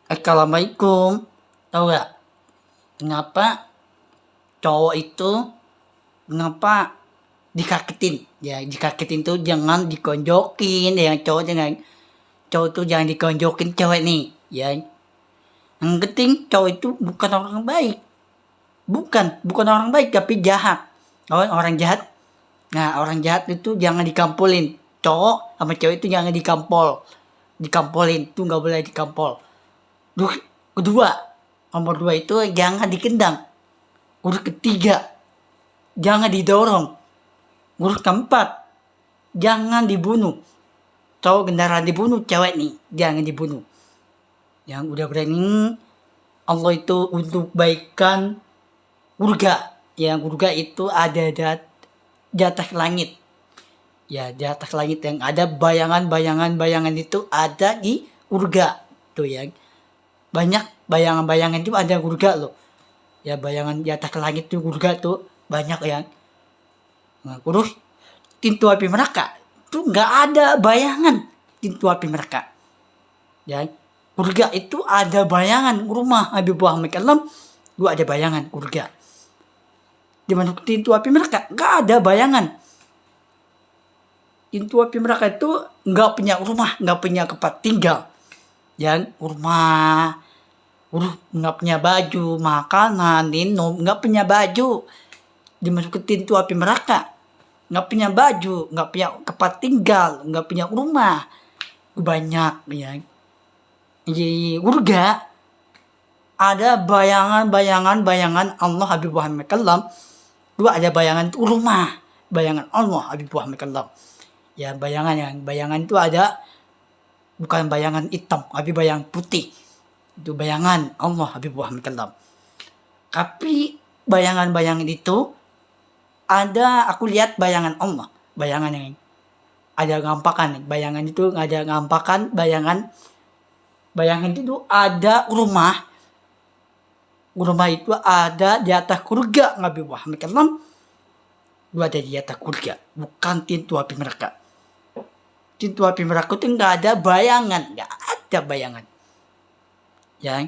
Assalamualaikum. Tahu gak kenapa cowok itu kenapa dikagetin? Ya dikagetin tuh jangan dikonjokin ya cowok tuh jangan dikonjokin cewek nih ya. Yang penting cowok itu bukan orang baik. Bukan orang baik tapi jahat. Orang jahat. Nah, orang jahat itu jangan dikampulin. Cowok sama cewek itu jangan dikampolin tuh nggak boleh dikampol. Terus kedua, nomor dua itu jangan dikendang. Urut ketiga, jangan didorong. Urut keempat, jangan dibunuh. Cowok kendaraan dibunuh, cewek nih jangan dibunuh. Yang udah berani Allah itu untuk baikan surga. Yang surga itu ada di atas langit. Ya di atas langit yang ada bayangan itu ada di surga tuh ya. Banyak bayangan itu ada surga loh. Ya bayangan di atas langit tuh surga tuh banyak ya. Nah, terus pintu api neraka tuh nggak ada bayangan pintu api neraka. Ya surga itu ada bayangan rumah Habib Muhammad Kalam. Gua ada bayangan surga. Di mana pintu api neraka nggak ada bayangan. Pintu api neraka itu nggak punya rumah, nggak punya tempat tinggal. Yang rumah, nggak punya baju, makanan, minum, nggak punya baju. Dimasukin pintu api neraka, nggak punya baju, nggak punya tempat tinggal, nggak punya rumah. Banyak ya. Di surga ada bayangan Allah Habib Muhammad Kalam. Dua ada bayangan itu rumah, bayangan Allah Habib Muhammad Kalam. Ya bayangan itu ada bukan bayangan hitam, tapi bayangan putih. Itu bayangan Allah Habib Muhammad Kalam. Tapi bayangan itu ada, aku lihat bayangan Allah. Bayangan yang ada ngampakan. Bayangan itu ada ngampakan. Bayangan itu ada rumah. Rumah itu ada di atas surga Habib Muhammad Kalam. Itu ada di atas surga. Bukan pintu api neraka. Pintu api neraka itu nggak ada bayangan. Nggak ada bayangan. Ya,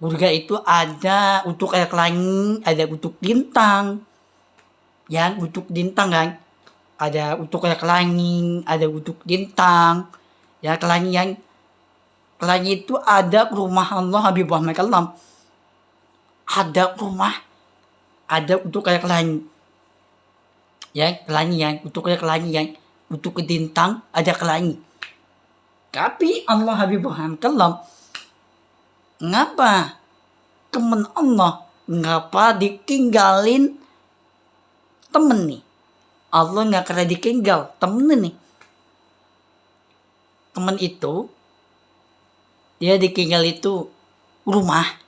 surga itu ada untuk air langit, ada untuk bintang. Yang untuk bintang kan, ada untuk air langit, ada untuk bintang. Ya, langit itu ada rumah Allah Habib Muhammad Kalam. Ada rumah, ada untuk air langit. Ya, langit yang untuk air langit yang untuk bintang ada langit. Tapi Allah Habib Muhammad Kalam ngapa temen Allah ngapa ditinggalin temen nih? Allah nggak kena ditinggal temen nih. Temen itu dia ditinggal itu rumah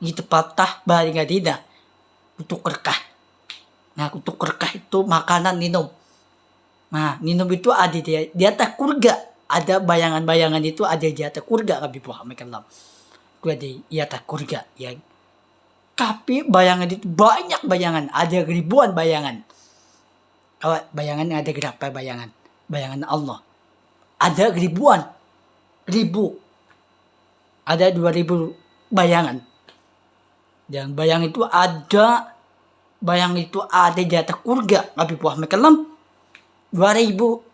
di tempat balik tidak untuk berkah. Nah untuk berkah itu makanan minum. Nah minum itu ada di atas surga. Ada bayangan itu ada di atas surga Habib Muhammad Kalam. Gue di atas surga ya. Tapi bayangan itu banyak bayangan, ada ribuan bayangan. Bayangan ada berapa bayangan? Bayangan Allah. Ada ribu. Ada 2000 bayangan. Dan bayangan itu ada di atas surga Habib Muhammad Kalam. 2000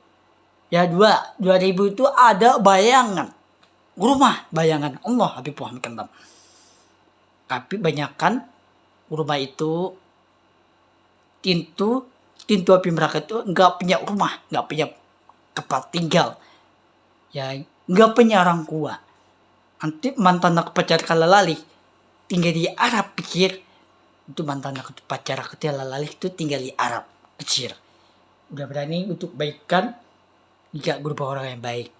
ya 2000 itu ada bayangan rumah bayangan Allah Habib Muhammad Kalam. Tapi banyakkan rumah itu pintu api neraka itu nggak punya rumah, nggak punya tempat tinggal, ya nggak punya orang tua. Nanti mantan aku pacar kalalali tinggal di Arab pikir itu mantan aku pacar aku kalalali itu tinggal di Arab kecil. Udah berani untuk baikkan jika berupa orang yang baik.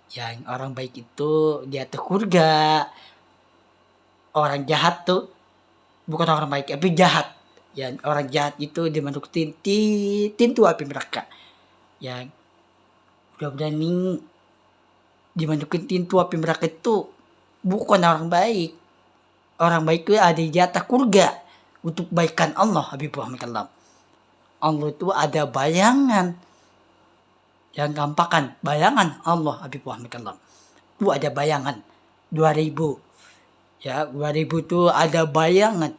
Yang orang baik itu di atas surga. Orang jahat tuh bukan orang baik tapi jahat. Yang orang jahat itu dimasukin pintu api neraka. Yang udah berani dimasukin pintu api neraka itu bukan orang baik. Orang baik itu ada di atas surga untuk baikan Allah Habib Muhammad Kalam. Allah itu ada bayangan yang gampakan bayangan Allah Habib Muhammad Kalam. Itu ada bayangan 2000 Ya, 2000 tuh ada bayangan.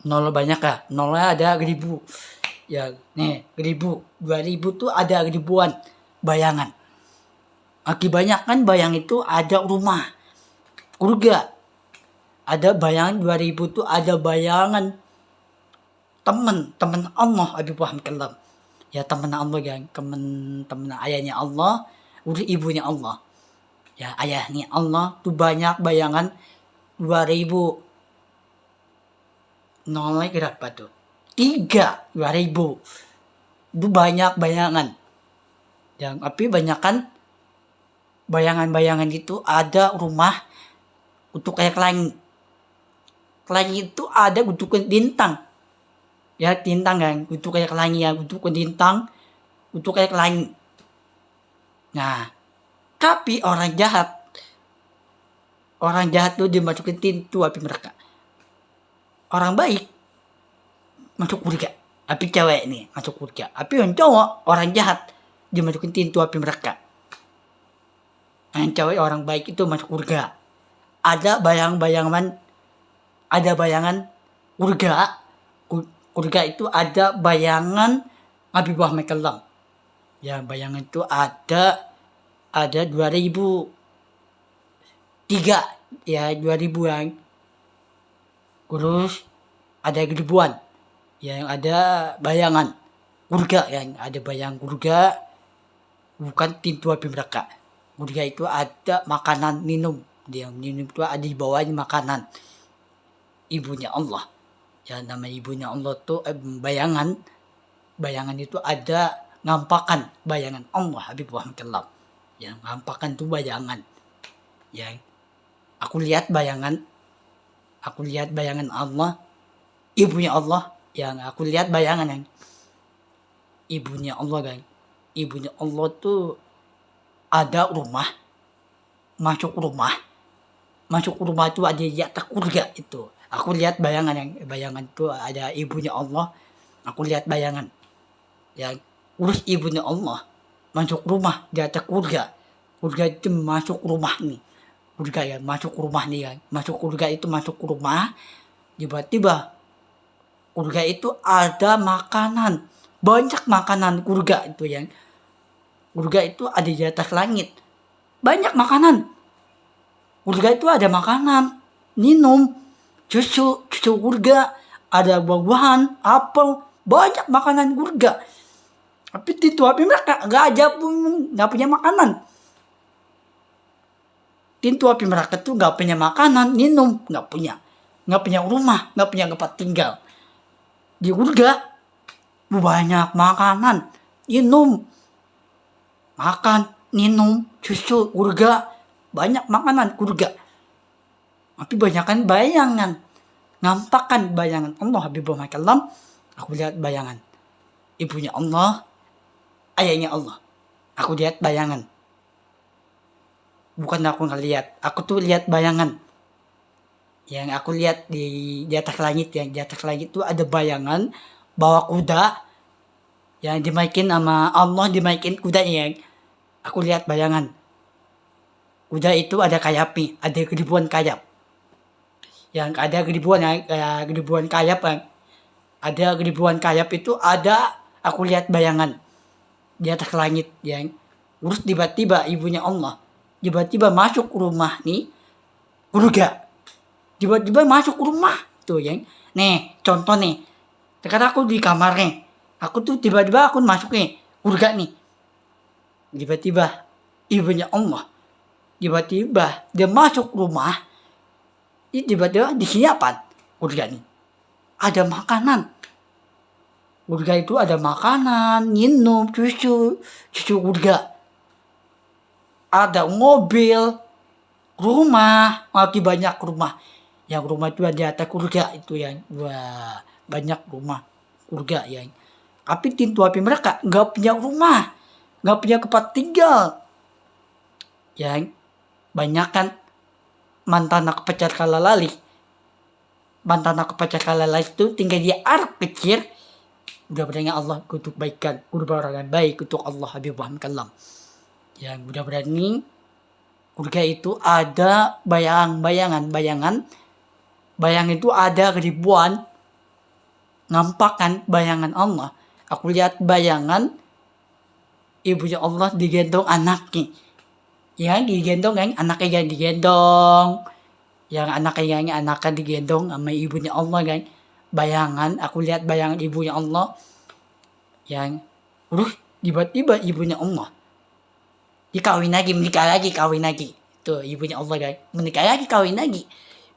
Nol banyak ya, nolnya ada 1000. Ya, nih 1000. 2000 tuh ada ribuan bayangan. Akibatnya kan bayang itu ada rumah, keluarga. Ada bayangan 2000 tuh ada bayangan teman Allah Habib Muhammad Kalam. Ya teman Allah kan, teman ayahnya Allah, udah ibunya Allah. Ya ayahnya Allah tuh banyak bayangan 2000. Nolnya berapa tuh? 3, 2000. Itu banyak bayangan. Yang tapi banyakan bayangan-bayangan itu ada rumah untuk kayak langit. Langit itu ada untuk bintang. Ya bintang kan, untuk kayak langit ya, untuk bintang, untuk kayak langit. Nah, tapi orang jahat tuh dimasukin pintu api neraka. Orang baik masuk surga. Api cewek nih masuk surga. Api yang cowok orang jahat dimasukin pintu api neraka. Yang cewek orang baik itu masuk surga. Ada bayangan surga. Surga itu ada bayangan Nabi Muhammad Kalam. Ya bayangan itu ada 2003 ya 2000-an. Terus ada ribuan yang ada bayangan surga, yang ada bayang surga bukan pintu api neraka. Surga itu ada makanan minum, dia minum itu ada di bawahnya makanan ibunya Allah. Ya nama ibunya Allah tuh bayangan itu ada ngampakan bayangan Allah Habib Muhammad Kalam. Yang ngampakan tuh bayangan. Ya aku lihat bayangan Allah, ibunya Allah, yang aku lihat bayangan yang ibunya Allah kan. Ibunya Allah tuh ada rumah, masuk rumah itu ada di atas surga itu. Aku lihat bayangan itu ada ibunya Allah. Aku lihat bayangan yang urus ibunya Allah masuk rumah di atas surga. Surga itu masuk rumah nih. Surga ya masuk rumah nih ya. Masuk surga itu masuk rumah. Tiba-tiba surga itu ada makanan. Banyak makanan surga itu yang. Surga itu ada di atas langit. Banyak makanan. Surga itu ada makanan, minum, susu surga, ada buah-buahan, apel, banyak makanan surga. Tapi itu api mereka nggak punya makanan. Pintu api mereka tuh nggak punya makanan, minum nggak punya rumah, nggak punya tempat tinggal. Di surga banyak makanan, minum, susu surga, banyak makanan surga. Tapi banyakkan bayangan, ngampakan bayangan Allah Habib Muhammad Kalam. Aku lihat bayangan ibunya Allah, ayahnya Allah. Aku lihat bayangan. Bukan aku ngeliat, aku tuh lihat bayangan. Yang aku lihat di atas langit, yang di atas langit itu ada bayangan bawa kuda yang dimaikin sama Allah, dimaikin kudanya. Yang aku lihat bayangan. Kuda itu ada kayapi, ada ribuan kayap. Yang ada ribuan kayap, ada ribuan kayap itu ada, aku lihat bayangan di atas langit yang terus tiba-tiba ibunya Allah masuk rumah nih surga, tiba-tiba masuk rumah tuh yang nih contoh nih, sekarang aku di kamarnya, aku tuh tiba-tiba aku masuk nih surga nih, tiba-tiba ibunya Allah tiba-tiba dia masuk rumah, tiba-tiba di sini apa surga nih ada makanan. Surga itu ada makanan, minum, susu surga. Ada mobil, rumah, makin banyak rumah. Yang rumah itu ada atas surga itu yang wah banyak rumah surga yang. Tapi pintu api mereka nggak punya rumah, nggak punya tempat tinggal. Yang banyak kan mantan aku pacar kalalali. Mantan aku pacar kalalali itu tinggal di ark kecil. Udah berani Allah untuk baikan, berbarangan baik untuk Allah Habib Muhammad Kalam. Yang udah berani Surga itu ada bayangan itu ada ribuan, nampakkan bayangan Allah. Aku lihat bayangan ibunya Allah digendong anaknya. Ya, digendong kan, anaknya yang digendong. Yang anaknya digendong sama ibunya Allah kan. Bayangan, aku lihat bayangan ibunya Allah. Yang, tiba-tiba ibunya Allah. Dikawin lagi, menikah lagi, kawin lagi. Itu ibunya Allah kan. Menikah lagi, kawin lagi.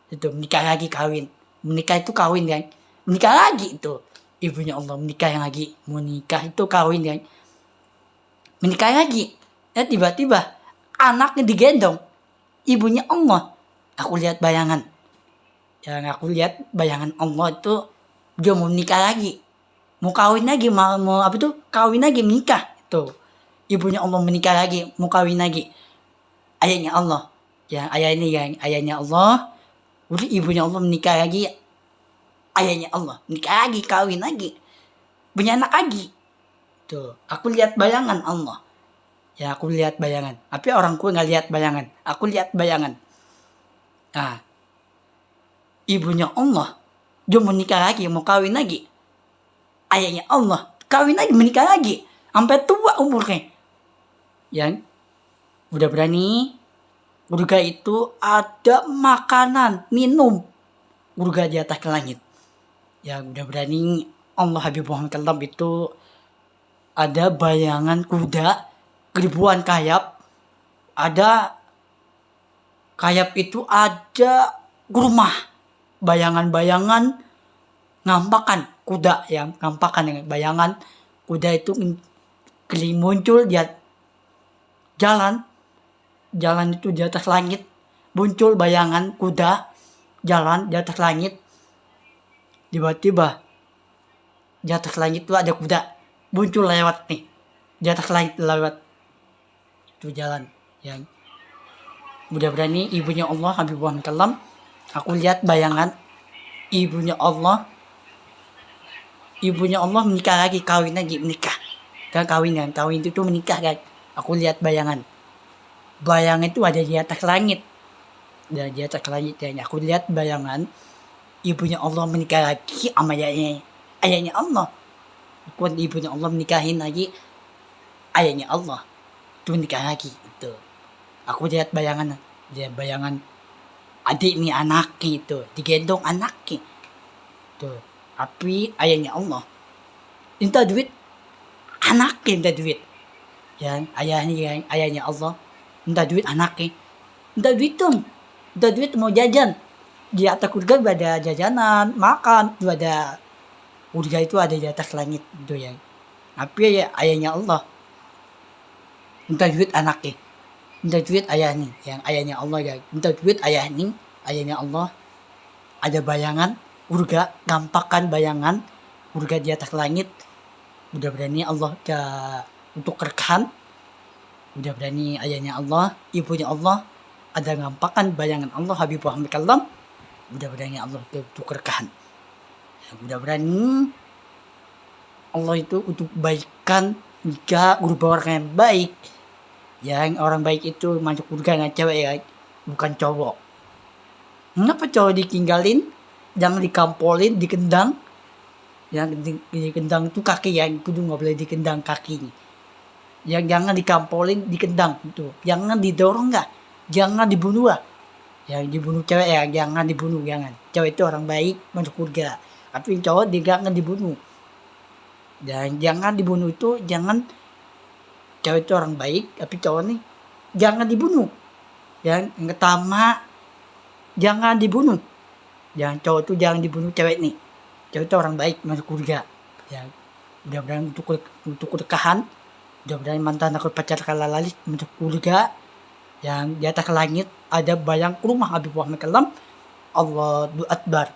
Itu menikah lagi, kawin. Menikah itu kawin kan. Menikah lagi itu. Ibunya Allah menikah lagi. Menikah itu kawin kan. Menikah lagi. Ya tiba-tiba anaknya digendong. Ibunya Allah. Aku lihat bayangan. Yang aku lihat bayangan Allah itu dia mau menikah lagi. Mau kawin lagi, mau apa tuh? Kawin lagi, menikah. Tuh. Ibunya Allah menikah lagi, mau kawin lagi. Ayahnya Allah. Ya, ayahnya Allah. Udah ibunya Allah menikah lagi. Ayahnya Allah menikah lagi, kawin lagi. Punya anak lagi. Tuh, aku lihat bayangan Allah. Ya, aku lihat bayangan. Tapi orang tua nggak lihat bayangan. Aku lihat bayangan. Nah, ibunya Allah. Dia mau nikah lagi, mau kawin lagi. Ayahnya Allah. Kawin lagi, menikah lagi. Sampai tua umurnya. Yang udah berani. Surga itu ada makanan, minum. Surga di atas langit. Yang udah berani. Allah Habib Muhammad Kalam itu ada bayangan kuda. Ribuan kayap. Ada kayap itu ada rumah. Bayangan-bayangan ngampakan kuda yang ngampakan dengan bayangan kuda itu muncul dia jalan itu di atas langit, muncul bayangan kuda jalan di atas langit. Tiba-tiba di atas langit itu ada kuda muncul lewat nih, di atas langit lewat itu jalan yang udah berani. Ibunya Allah Habib Muhammad Kalam. Aku lihat bayangan ibunya Allah menikah lagi, kawin lagi, menikah. Kan kawin itu tuh menikah kan. Aku lihat bayangan itu ada di atas langit. Dan di atas langit ya. Aku lihat bayangan ibunya Allah menikah lagi sama ayahnya Allah. Aku ibunya Allah menikahin lagi ayahnya Allah. Itu menikah lagi itu. Aku lihat bayangan adik nih anaknya itu digendong anaknya. Tuh. Tapi ayahnya Allah minta duit, anaknya minta duit. Yang ayahnya Allah minta duit, anaknya minta duit dong, minta duit mau jajan. Di atas surga ada jajanan, makan, itu ada surga itu ada di atas langit itu yang. Tapi ayahnya Allah minta duit anaknya, minta duit ayahnya, yang ayahnya Allah ya minta duit ayahnya Allah. Ada bayangan surga, gampangkan bayangan surga di atas langit. Udah berani Allah untuk rekahan. Udah berani ayahnya Allah, ibunya Allah, ada ngampakan bayangan Allah Habib Muhammad Kalam. Udah berani Allah untuk rekahan. Udah berani Allah itu untuk baikkan jika berubah orang yang baik. Yang orang baik itu masuk surga dengan cewek ya, bukan cowok. Kenapa cowok ditinggalin? Jangan dikampolin, dikendang. Yang dikendang itu kaki ya, kudu nggak boleh dikendang kakinya. Yang jangan dikampolin, dikendang itu. Jangan didorong nggak, jangan dibunuh lah. Yang dibunuh cewek ya, jangan dibunuh, jangan. Cewek itu orang baik masuk surga. Tapi cowok jangan dibunuh. Dan jangan dibunuh itu, jangan. Cewek itu orang baik, tapi cowok nih jangan dibunuh. Yang pertama jangan dibunuh. Jangan cowok itu jangan dibunuh cewek nih. Cewek itu orang baik masuk surga. Ya, mudah-mudahan untuk rekahan, mudah-mudahan mantan aku pacar kalalalis masuk surga. Yang di atas langit ada bayang rumah Habib Muhammad Kalam. Allahu Akbar.